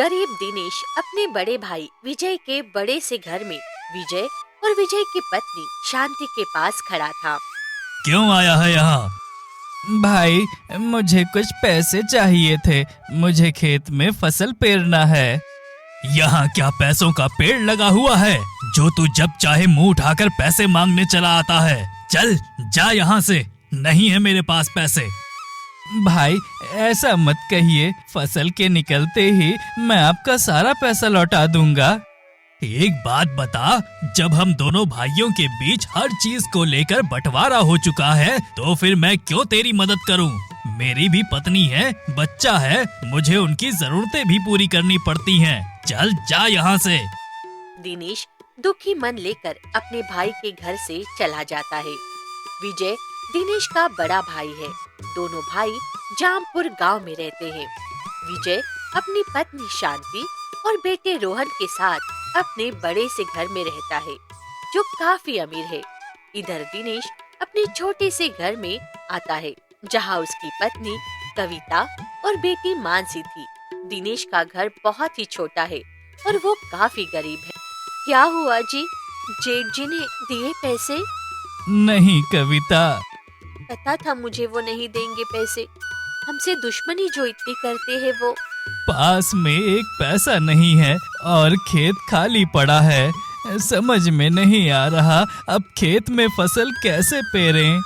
गरीब दिनेश अपने बड़े भाई विजय के बड़े से घर में विजय और विजय की पत्नी शांति के पास खड़ा था। क्यों आया है यहाँ? भाई, मुझे कुछ पैसे चाहिए थे। मुझे खेत में फसल पेरना है। यहाँ क्या पैसों का पेड़ लगा हुआ है जो तू जब चाहे मुंह उठाकर पैसे मांगने चला आता है? चल जा यहाँ से, नहीं है मेरे पास पैसे। भाई, ऐसा मत कहिए। फसल के निकलते ही मैं आपका सारा पैसा लौटा दूंगा। एक बात बता, जब हम दोनों भाइयों के बीच हर चीज को लेकर बंटवारा हो चुका है तो फिर मैं क्यों तेरी मदद करूं? मेरी भी पत्नी है, बच्चा है, मुझे उनकी जरूरतें भी पूरी करनी पड़ती हैं। चल जा यहाँ से। दिनेश दुखी मन लेकर अपने भाई के घर से चला जाता है। विजय दिनेश का बड़ा भाई है। दोनों भाई जामपुर गांव में रहते हैं। विजय अपनी पत्नी शांति और बेटे रोहन के साथ अपने बड़े से घर में रहता है जो काफी अमीर है। इधर दिनेश अपने छोटे से घर में आता है जहां उसकी पत्नी कविता और बेटी मानसी थी। दिनेश का घर बहुत ही छोटा है और वो काफी गरीब है। क्या हुआ जी? जेठ जी ने दिए पैसे? नहीं कविता, पता था मुझे वो नहीं देंगे पैसे। हमसे दुश्मनी जो इतनी करते हैं वो। पास में एक पैसा नहीं है और खेत खाली पड़ा है। समझ में नहीं आ रहा अब खेत में फसल कैसे पेरें।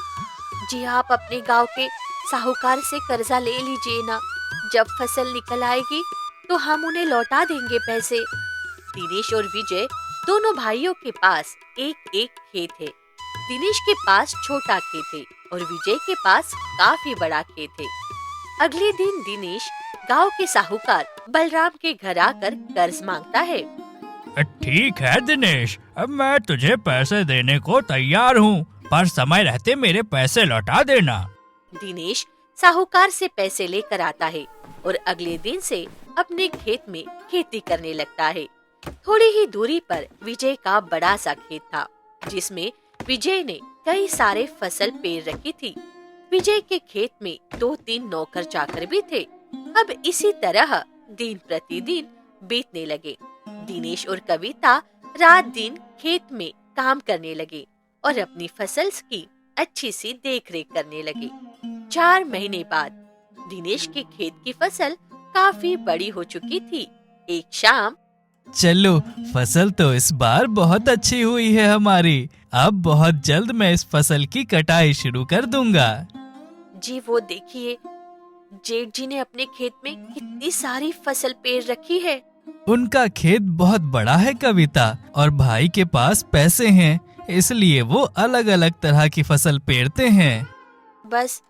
जी आप अपने गांव के साहूकार से कर्जा ले लीजिए ना। जब फसल निकल आएगी तो हम उन्हें लौटा देंगे पैसे। दिनेश और विजय दोनों भाइयों के पास एक एक खेत है। दिनेश के पास छोटा खेत है और विजय के पास काफी बड़ा खेत है। अगले दिन दिनेश गांव के साहूकार बलराम के घर आकर कर्ज मांगता है। ठीक है दिनेश, अब मैं तुझे पैसे देने को तैयार हूँ, पर समय रहते मेरे पैसे लौटा देना। दिनेश साहूकार से पैसे लेकर आता है और अगले दिन से अपने खेत में खेती करने लगता है। थोड़ी ही दूरी पर विजय का बड़ा सा खेत था जिसमें विजय ने कई सारे फसल पेर रखी थी। विजय के खेत में 2-3 नौकर चाकर भी थे। अब इसी तरह दिन प्रतिदिन बीतने लगे। दिनेश और कविता रात दिन खेत में काम करने लगे और अपनी फसल की अच्छी सी देखरेख करने लगे। 4 महीने बाद दिनेश के खेत की फसल काफी बड़ी हो चुकी थी। एक शाम, चलो, फसल तो इस बार बहुत अच्छी हुई है हमारी। अब बहुत जल्द मैं इस फसल की कटाई शुरू कर दूंगा। जी वो देखिए, जेठ जी ने अपने खेत में कितनी सारी फसल पेर रखी है। उनका खेत बहुत बड़ा है कविता, और भाई के पास पैसे हैं, इसलिए वो अलग अलग तरह की फसल पेरते हैं। बस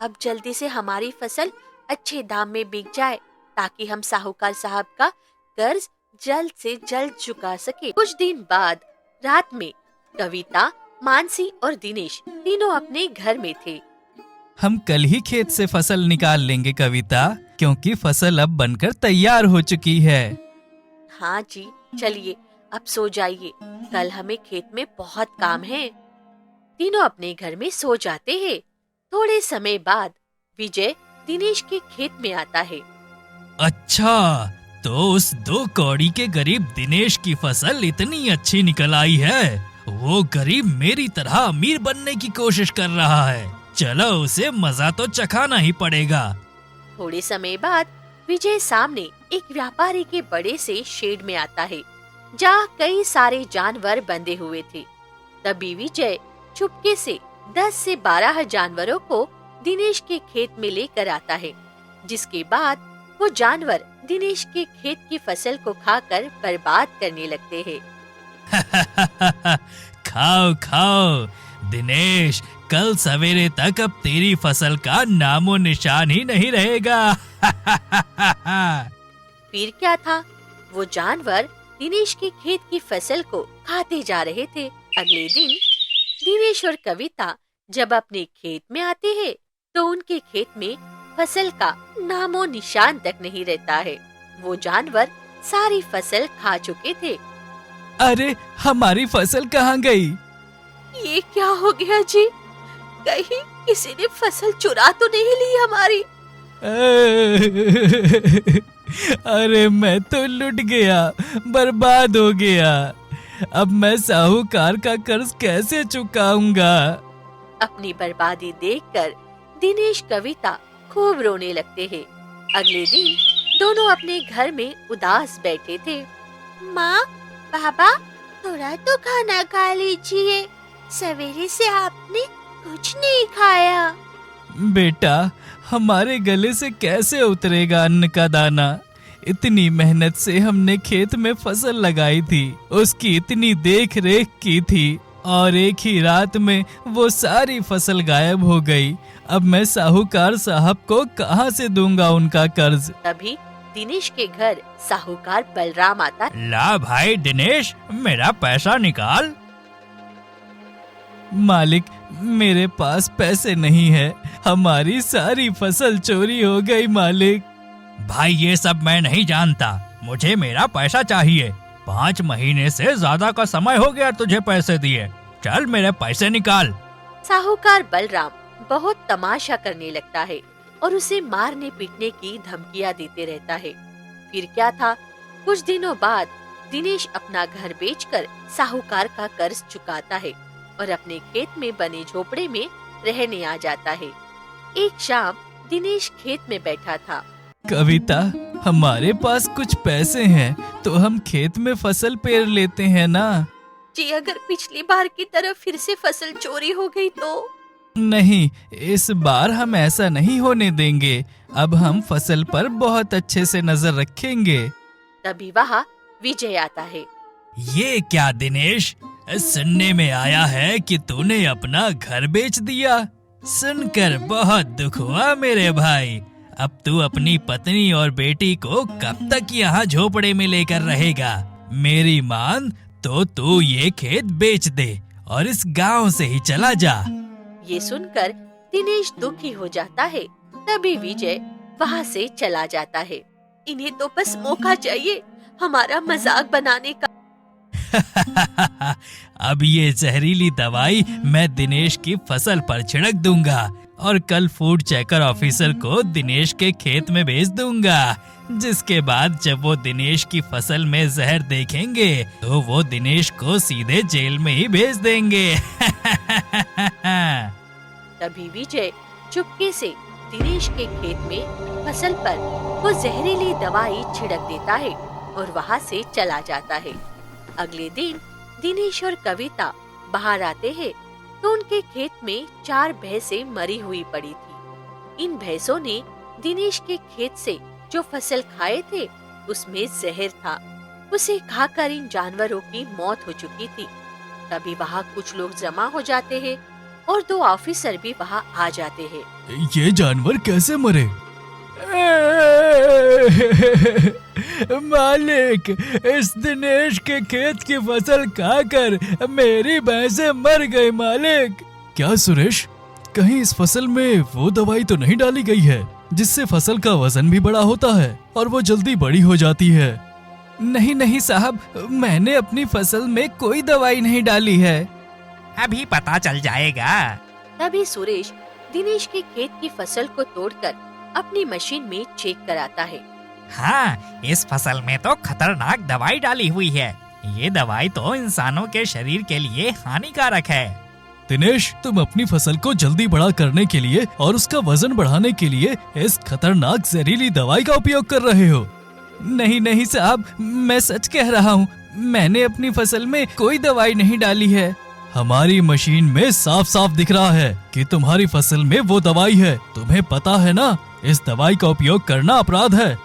अब जल्दी से हमारी फसल अच्छे दाम में बिक जाए ताकि हम साहूकार साहब का कर्ज जल्द से जल्द चुका सके। कुछ दिन बाद रात में कविता, मानसी और दिनेश तीनों अपने घर में थे। हम कल ही खेत से फसल निकाल लेंगे कविता, क्योंकि फसल अब बनकर तैयार हो चुकी है। हाँ जी, चलिए अब सो जाइए, कल हमें खेत में बहुत काम है। तीनों अपने घर में सो जाते हैं। थोड़े समय बाद विजय दिनेश के खेत में आता है। अच्छा, तो उस 2 कौड़ी के गरीब दिनेश की फसल इतनी अच्छी निकल आई है। वो गरीब मेरी तरह अमीर बनने की कोशिश कर रहा है। चलो उसे मजा तो चखाना ही पड़ेगा। थोड़े समय बाद विजय सामने एक व्यापारी के बड़े से शेड में आता है जहाँ कई सारे जानवर बंधे हुए थे। तभी विजय चुपके से 10 से 12 जानवरों को दिनेश के खेत में लेकर आता है, जिसके बाद वो जानवर दिनेश के खेत की फसल को खाकर बर्बाद करने लगते हैं। खाओ खाओ दिनेश, कल सवेरे तक अब तेरी फसल का नामो निशान ही नहीं रहेगा। फिर क्या था, वो जानवर दिनेश के खेत की फसल को खाते जा रहे थे। अगले दिन दिनेश और कविता जब अपने खेत में आते हैं तो उनके खेत में फसल का नामो निशान तक नहीं रहता है। वो जानवर सारी फसल खा चुके थे। अरे, हमारी फसल कहाँ गई? ये क्या हो गया जी? कहीं किसी ने फसल चुरा तो नहीं ली हमारी? अरे मैं तो लुट गया, बर्बाद हो गया। अब मैं साहूकार का कर्ज कैसे चुकाऊंगा? अपनी बर्बादी देखकर दिनेश कविता खूब रोने लगते हैं। अगले दिन दोनों अपने घर में उदास बैठे थे। माँ, पापा, थोड़ा तो खाना खा लीजिए। सवेरे से आपने कुछ नहीं खाया। बेटा, हमारे गले से कैसे उतरेगा अन्न का दाना? इतनी मेहनत से हमने खेत में फसल लगाई थी, उसकी इतनी देख रेख की थी, और एक ही रात में वो सारी फसल गायब हो गई। अब मैं साहूकार साहब को कहाँ से दूंगा उनका कर्ज? तभी दिनेश के घर साहूकार बलराम आता। ला भाई दिनेश, मेरा पैसा निकाल। मालिक, मेरे पास पैसे नहीं है, हमारी सारी फसल चोरी हो गई मालिक। भाई ये सब मैं नहीं जानता, मुझे मेरा पैसा चाहिए। 5 महीने से ज्यादा का समय हो गया तुझे पैसे दिए, चल मेरे पैसे निकाल। साहूकार बलराम बहुत तमाशा करने लगता है और उसे मारने पीटने की धमकियां देते रहता है। फिर क्या था, कुछ दिनों बाद दिनेश अपना घर बेचकर साहूकार का कर्ज चुकाता है और अपने खेत में बने झोपड़े में रहने आ जाता है। एक शाम दिनेश खेत में बैठा था। कविता, हमारे पास कुछ पैसे हैं तो हम खेत में फसल पेर लेते हैं ना? जी, अगर पिछली बार की तरह फिर से फसल चोरी हो गई तो? नहीं, इस बार हम ऐसा नहीं होने देंगे। अब हम फसल पर बहुत अच्छे से नजर रखेंगे। तभी वहाँ विजय आता है। ये क्या दिनेश, सुनने में आया है कि तूने अपना घर बेच दिया। सुनकर बहुत दुख हुआ मेरे भाई। अब तू अपनी पत्नी और बेटी को कब तक यहाँ झोपड़े में लेकर रहेगा? मेरी मान तो तू ये खेत बेच दे और इस गांव से ही चला जा। ये सुनकर दिनेश दुखी हो जाता है। तभी विजय वहाँ से चला जाता है। इन्हें तो बस मौका चाहिए हमारा मजाक बनाने का। अब ये जहरीली दवाई मैं दिनेश की फसल पर छिड़क दूंगा और कल फूड चेकर ऑफिसर को दिनेश के खेत में भेज दूंगा, जिसके बाद जब वो दिनेश की फसल में जहर देखेंगे तो वो दिनेश को सीधे जेल में ही भेज देंगे। तभी विजय चुपके से दिनेश के खेत में फसल पर वो जहरीली दवाई छिड़क देता है और वहाँ से चला जाता है। अगले दिन दिनेश और कविता बाहर आते हैं तो उनके खेत में 4 भैंसें मरी हुई पड़ी थी। इन भैंसों ने दिनेश के खेत से जो फसल खाए थे उसमें जहर था। उसे खाकर इन जानवरों की मौत हो चुकी थी। तभी वहाँ कुछ लोग जमा हो जाते हैं और 2 ऑफिसर भी वहाँ आ जाते हैं। ये जानवर कैसे मरे? मालिक, इस दिनेश के खेत की फसल खाकर मेरी भैंसें मर गई मालिक। क्या सुरेश, कहीं इस फसल में वो दवाई तो नहीं डाली गई है जिससे फसल का वजन भी बड़ा होता है और वो जल्दी बड़ी हो जाती है? नहीं नहीं साहब, मैंने अपनी फसल में कोई दवाई नहीं डाली है। अभी पता चल जाएगा। तभी सुरेश दिनेश के खेत की फसल को तोड़कर अपनी मशीन में चेक कराता है। हाँ, इस फसल में तो खतरनाक दवाई डाली हुई है। ये दवाई तो इंसानों के शरीर के लिए हानिकारक है। दिनेश, तुम अपनी फसल को जल्दी बड़ा करने के लिए और उसका वजन बढ़ाने के लिए इस खतरनाक जहरीली दवाई का उपयोग कर रहे हो। नहीं नहीं साहब, मैं सच कह रहा हूँ, मैंने अपनी फसल में कोई दवाई नहीं डाली है। हमारी मशीन में साफ साफ दिख रहा है कि तुम्हारी फसल में वो दवाई है। तुम्हें पता है ना, इस दवाई का उपयोग करना अपराध है।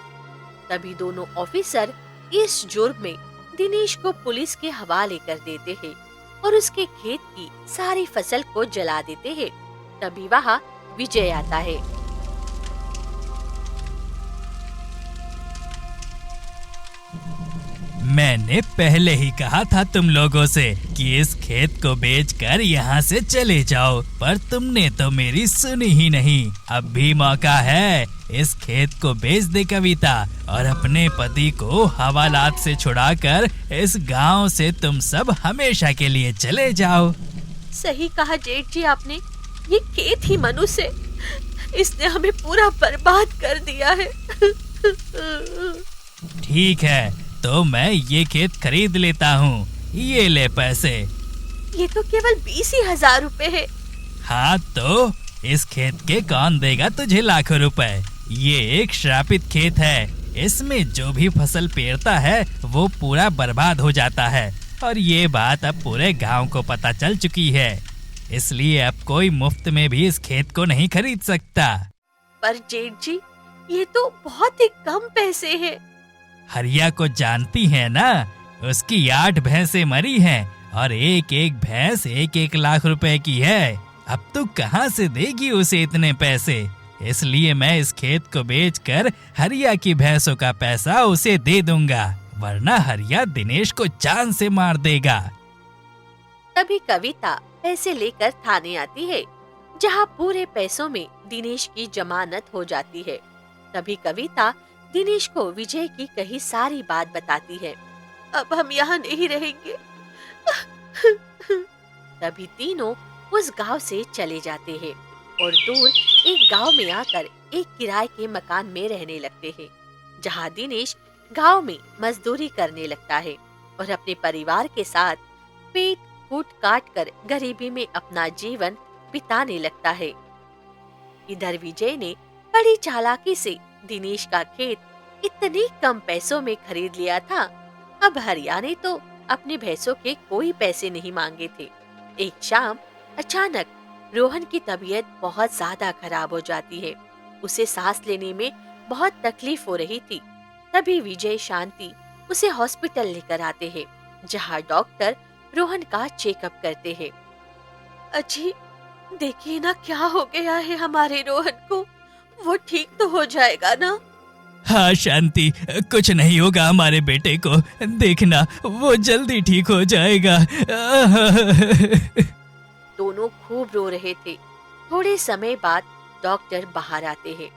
तभी दोनों ऑफिसर इस जुर्म में दिनेश को पुलिस के हवाले कर देते हैं और उसके खेत की सारी फसल को जला देते हैं। तभी वहाँ विजय आता है। मैंने पहले ही कहा था तुम लोगों से कि इस खेत को बेचकर यहाँ से चले जाओ, पर तुमने तो मेरी सुनी ही नहीं। अब भी मौका है, इस खेत को बेच दे कविता और अपने पति को हवालात से छुड़ाकर इस गांव से तुम सब हमेशा के लिए चले जाओ। सही कहा जेठ जी आपने। ये खेत ही मनुष्य, इसने हमें पूरा बर्बाद कर दिया है। ठीक है, तो मैं ये खेत खरीद लेता हूँ। ये ले पैसे। ये तो केवल 20,000 रुपए है। हाँ तो इस खेत के कौन देगा तुझे लाखों रुपए? ये एक श्रापित खेत है। इसमें जो भी फसल पेरता है वो पूरा बर्बाद हो जाता है और ये बात अब पूरे गांव को पता चल चुकी है। इसलिए अब कोई मुफ्त में भी इस खेत को नहीं खरीद सकता। पर जेठ जी, ये तो बहुत ही कम पैसे हैं। हरिया को जानती है ना, उसकी 8 भैंसें मरी हैं और एक एक भैंस 1-1 लाख रुपए की है। अब तू कहाँ से देगी उसे इतने पैसे? इसलिए मैं इस खेत को बेचकर हरिया की भैंसों का पैसा उसे दे दूंगा, वरना हरिया दिनेश को जान से मार देगा। तभी कविता पैसे लेकर थाने आती है, जहाँ पूरे पैसों में दिनेश की जमानत हो जाती है। तभी कविता दिनेश को विजय की कही सारी बात बताती है। अब हम यहाँ नहीं रहेंगे। तभी तीनों उस गांव से चले जाते हैं और दूर एक गांव में आकर एक किराए के मकान में रहने लगते हैं, जहां दिनेश गांव में मजदूरी करने लगता है और अपने परिवार के साथ पेट फूट काट कर गरीबी में अपना जीवन बिताने लगता है। इधर विजय ने बड़ी चालाकी से दिनेश का खेत इतने कम पैसों में खरीद लिया था। अब हरिया ने तो अपने भैंसों के कोई पैसे नहीं मांगे थे। एक शाम अचानक रोहन की तबीयत बहुत ज्यादा खराब हो जाती है। उसे सांस लेने में बहुत तकलीफ हो रही थी। तभी विजय शांति उसे हॉस्पिटल लेकर आते हैं, जहां डॉक्टर रोहन का चेकअप करते हैं। अजी, देखिए ना क्या हो गया है हमारे रोहन को। वो ठीक तो हो जाएगा ना? हाँ शांति, कुछ नहीं होगा हमारे बेटे को। देखना वो जल्दी ठीक हो जाएगा। दोनों खूब रो रहे थे। थोड़े समय बाद डॉक्टर बाहर आते हैं।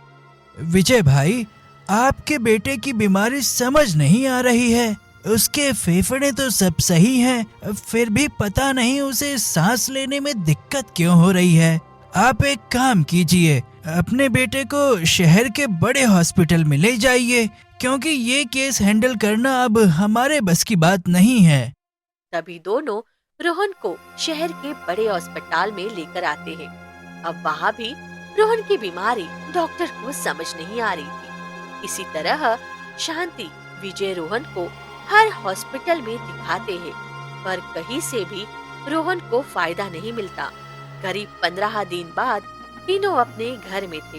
विजय भाई, आपके बेटे की बीमारी समझ नहीं आ रही है। उसके फेफड़े तो सब सही हैं, फिर भी पता नहीं उसे सांस लेने में दिक्कत क्यों हो रही है। आप एक काम कीजिए, अपने बेटे को शहर के बड़े हॉस्पिटल में ले जाइए, क्योंकि ये केस हैंडल करना अब हमारे बस की बात नहीं है। तभी दोनों रोहन को शहर के बड़े अस्पताल में लेकर आते हैं। अब वहाँ भी रोहन की बीमारी डॉक्टर को समझ नहीं आ रही थी। इसी तरह शांति विजय रोहन को हर हॉस्पिटल में दिखाते हैं, पर कहीं से भी रोहन को फायदा नहीं मिलता। करीब 15 दिन बाद तीनों अपने घर में थे